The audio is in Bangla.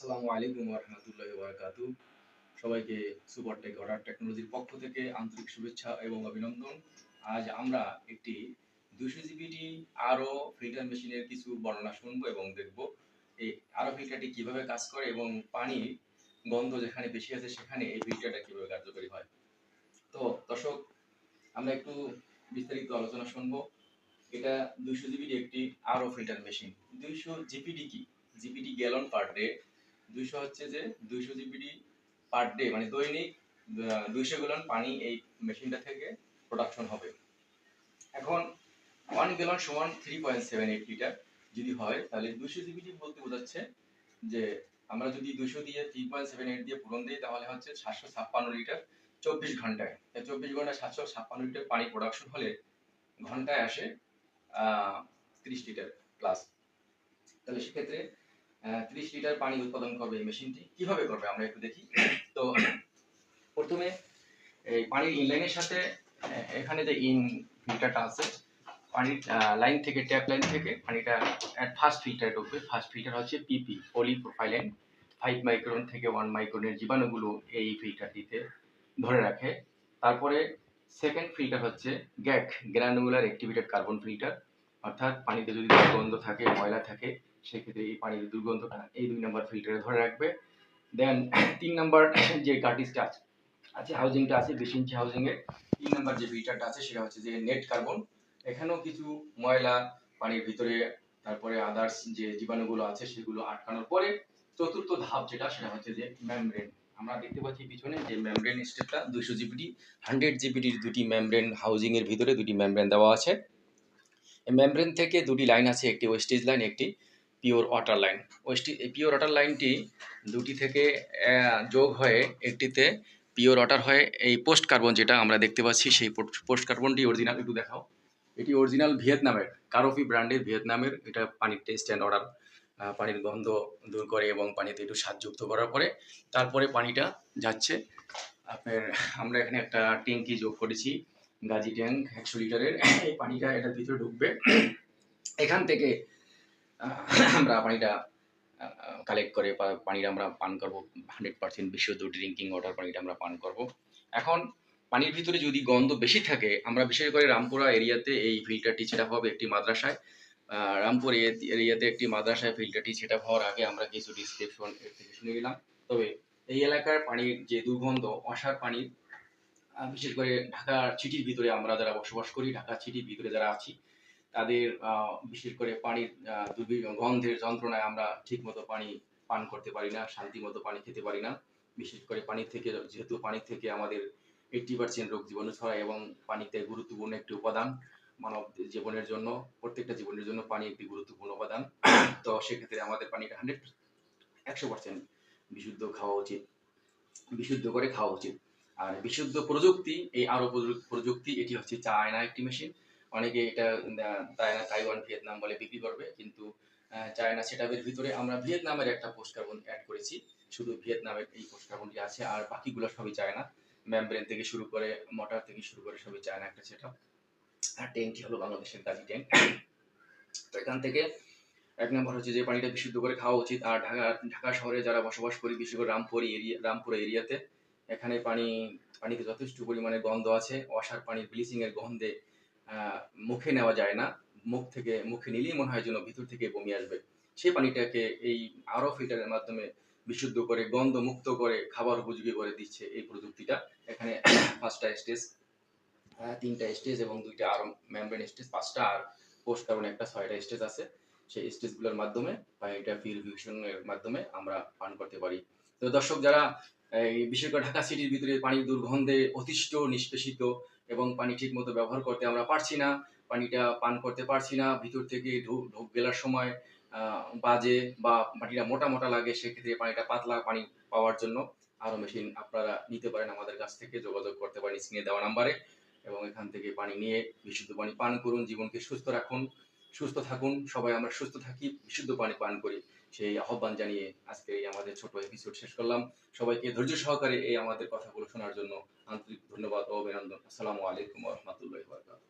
আসসালামু আলাইকুম ওয়া রাহমাতুল্লাহি ওয়া বারাকাতুহু। সবাইকে সুপারটেক অর্ডার টেকনোলজির পক্ষ থেকে আন্তরিক শুভেচ্ছা এবং অভিনন্দন। আজ আমরা একটি 200 জিবিটি আরও ফিল্টার মেশিনের কিছু বর্ণনা শুনবো এবং দেখব এই আরও ফিল্টারটি কিভাবে কাজ করে এবং পানির গন্ধ যেখানে বেশি আছে সেখানে এই ফিল্টারটা কিভাবে কার্যকরী হয়। তো দর্শক, আমরা একটু বিস্তারিত আলোচনা শুনবো। এটা 200 জিবির একটি আরও ফিল্টার মেশিন। 200 জিপিডি কি? GPT gallon per day. 200 হচ্ছে যে 200 জিপিডি পার ডে, মানে দৈনিক 200 গ্যালন পানি এই মেশিনটা থেকে প্রোডাকশন হবে। এখন 1 গ্যালন সমান 3.78 লিটার যদি হয়, তাহলে 200 জিপিডি বলতে বোঝাচ্ছে যে আমরা যদি 200 দিয়ে 3.78 দিয়ে পূরণ দিই, তাহলে হচ্ছে 756 লিটার 24 ঘন্টায়। 24 ঘন্টায় 756 লিটার পানি প্রোডাকশন হলে ঘন্টায় আসে 30 লিটার প্লাস। তাহলে সেক্ষেত্রে 30 লিটার পানি উৎপাদন করবে এই মেশিনটি। কিভাবে করবে আমরা একটু দেখি। তো প্রথমে এই পানির ইনলাইনের সাথে এখানে যে ইন ফিল্টারটা আছে, পানির লাইন থেকে, ট্যাপ লাইন থেকে পানিটা ফার্স্ট ফিল্টারে ঢুকবে। ফার্স্ট ফিল্টার হচ্ছে পিপি, পলিপ্রোপাইলেন। 5 মাইক্রন থেকে 1 মাইক্রনের জীবাণুগুলো এই ফিল্টারটিতে ধরে রাখে। তারপরে সেকেন্ড ফিল্টার হচ্ছে gac, granular activated carbon filter. অর্থাৎ পানিতে যদি দুর্গন্ধ থাকে, ময়লা থাকে, সেক্ষেত্রে এই পানির দুর্গন্ধটা এই 2 নম্বর ফিল্টারে ধরে রাখবে। দেন 3 নম্বর যে কার্টিসটা আছে, হাউজিংটা আছে 20 ইঞ্চি হাউজিং এর 3 নম্বর যে ফিল্টারটা আছে সেটা হচ্ছে যে নেট কার্বন। এখানেও কিছু ময়লা পানির ভিতরে, তারপরে আদার্স যে জীবাণুগুলো আছে সেগুলো আটকানোর পরে চতুর্থ ধাপ যেটা, সেটা হচ্ছে যে মেমব্রেন। আমরা দেখতে পাচ্ছি পিছনে যে মেমব্রেন স্টেপটা 200 জিবিডি 100 জিবিডির দুটি মেমব্রেন হাউজিং এর ভিতরে দুটি মেমব্রেন দেওয়া আছে। এই মেমব্রেন থেকে দুটি লাইন আছে, একটি ওয়েস্টেজ লাইন, একটি pure water line. Pure water লাইনটি দুটি থেকে যোগ হয়ে একটিতে পিওর ওয়াটার হয়। এই পোস্ট কার্বন যেটা আমরা দেখতে পাচ্ছি, সেই পোস্ট কার্বনটি অরিজিনাল, একটু দেখাও। এটি অরিজিনাল ভিয়েতনামের কারোফি ব্র্যান্ডের, ভিয়েতনামের। এটা পানির টেস্ট অ্যান্ড অর্ডার, পানির গন্ধ দূর করে এবং পানিতে একটু স্বাদযুক্ত করার পরে তারপরে পানিটা যাচ্ছে আপনার। আমরা এখানে একটা ট্যাঙ্কি যোগ করেছি, গাজি ট্যাঙ্ক 100 লিটারের। এই পানিটা এটার ভিতরে ঢুকবে। এখান থেকে আমরা পানিটা কালেক্ট করে পানিটা আমরা পান করবো। 100% বিশুদ্ধ ড্রিঙ্কিং ওয়াটার পানিটা আমরা পান করব। এখন পানির ভিতরে যদি গন্ধ বেশি থাকে, আমরা বিশেষ করে রামপুরা এরিয়াতে এই ফিল্টারটি সেটআপ হবে একটি মাদ্রাসায়। রামপুর এরিয়াতে একটি মাদ্রাসায় ফিল্টারটি সেটআপ হওয়ার আগে আমরা কিছু ডিসক্রিপশন এর থেকে শুনে গেলাম। তবে এই এলাকার পানির যে দুর্গন্ধ, অসার পানি, বিশেষ করে ঢাকা সিটির ভিতরে আমরা যারা বসবাস করি, ঢাকা সিটির ভিতরে যারা আছি, তাদের বিশেষ করে পানির গন্ধের যন্ত্রণায় আমরা ঠিকমতো পানি পান করতে পারি না, শান্তি মতো পানি খেতে পারি না। বিশেষ করে পানি থেকে, যেহেতু পানি থেকে আমাদের 80% রোগ জীবাণু ছড়ায় এবং পানিতে গুরুত্বপূর্ণ একটি উপাদান মানব জীবনের জন্য, প্রত্যেকটা জীবনের জন্য পানি একটি গুরুত্বপূর্ণ উপাদান। তো সেক্ষেত্রে আমাদের পানিটা 100% বিশুদ্ধ খাওয়া উচিত, বিশুদ্ধ করে খাওয়া উচিত। আর বিশুদ্ধ প্রযুক্তি, এই আরো প্রযুক্তি, এটি হচ্ছে চায়না একটি মেশিন। অনেকে এটা চায়না, তাইওয়ান, ভিয়েতনাম বলে বিক্রি করবে, কিন্তু চায়না সেটআপের ভিতরে আমরা ভিয়েতনামের একটা পোস্ট কার্বন অ্যাড করেছি। শুধু ভিয়েতনামের এই পোস্ট কার্বনটি আছে, আর বাকিগুলো সবই চায়না। মেমব্রেন থেকে শুরু করে, মোটর থেকে শুরু করে সবই চায়না একটা সেটআপ। আর ট্যাঙ্কটি হলো বাংলাদেশের গাজী ট্যাঙ্ক। তো এখান থেকে 1 নম্বর হচ্ছে যে পানিটা বিশুদ্ধ করে খাওয়া উচিত। আর ঢাকা শহরে যারা বসবাস করি, বিশেষ করে রামপুরা এরিয়াতে, এখানে পানিতে যথেষ্ট পরিমাণে গন্ধ আছে। অসার পানির ব্লিচিং এর গন্ধে মুখে নেওয়া যায় না। মুখে নিলেই মনে হয় যেন ভিতর থেকে বমি আসবে। সেই পানিটাকে এই আরও ফিল্টারের মাধ্যমে বিশুদ্ধ করে, গন্ধ মুক্ত করে, খাবার উপযোগী করে দিচ্ছে এই প্রযুক্তিটা। এখানে 5টা স্টেজ, 3টা স্টেজ এবং 2টা আরো মেমব্রেন স্টেজ, 5টা, আর পোস্ট কার্বন একটা, 6টা স্টেজ আছে। সেই স্টেজগুলোর মাধ্যমে পানিটা পিউরিফিকেশনের মাধ্যমে আমরা পান করতে পারি। তো দর্শক, যারা এই বিশেষ করে ঢাকা সিটির ভিতরে পানির দুর্গন্ধে অতিষ্ঠ, নিষ্পেষিত এবং পানি ঠিক মতো ব্যবহার করতে আমরা পারছি না, পানিটা পান করতে পারছি না, ভিতর থেকে ঢোক গেলার সময় বাজে বা পানিটা মোটা মোটা লাগে, সেক্ষেত্রে পানিটা পাতলা পানি পাওয়ার জন্য আরো মেশিন আপনারা নিতে পারেন, আমাদের কাছ থেকে যোগাযোগ করতে পারেন স্ক্রিনে দেওয়া নাম্বারে। এবং এখান থেকে পানি নিয়ে বিশুদ্ধ পানি পান করুন, জীবনকে সুস্থ রাখুন, সুস্থ থাকুন। সবাই আমরা সুস্থ থাকি, বিশুদ্ধ পানি পান করি, সেই আহ্বান জানিয়ে আজকে এই আমাদের ছোট এপিসোড শেষ করলাম। সবাইকে ধৈর্য সহকারে এই আমাদের কথাগুলো শোনার জন্য আন্তরিক ধন্যবাদ ও অভিনন্দন। আসসালামু আলাইকুম ওয়া রাহমাতুল্লাহি ওয়া বারাকাতুহু।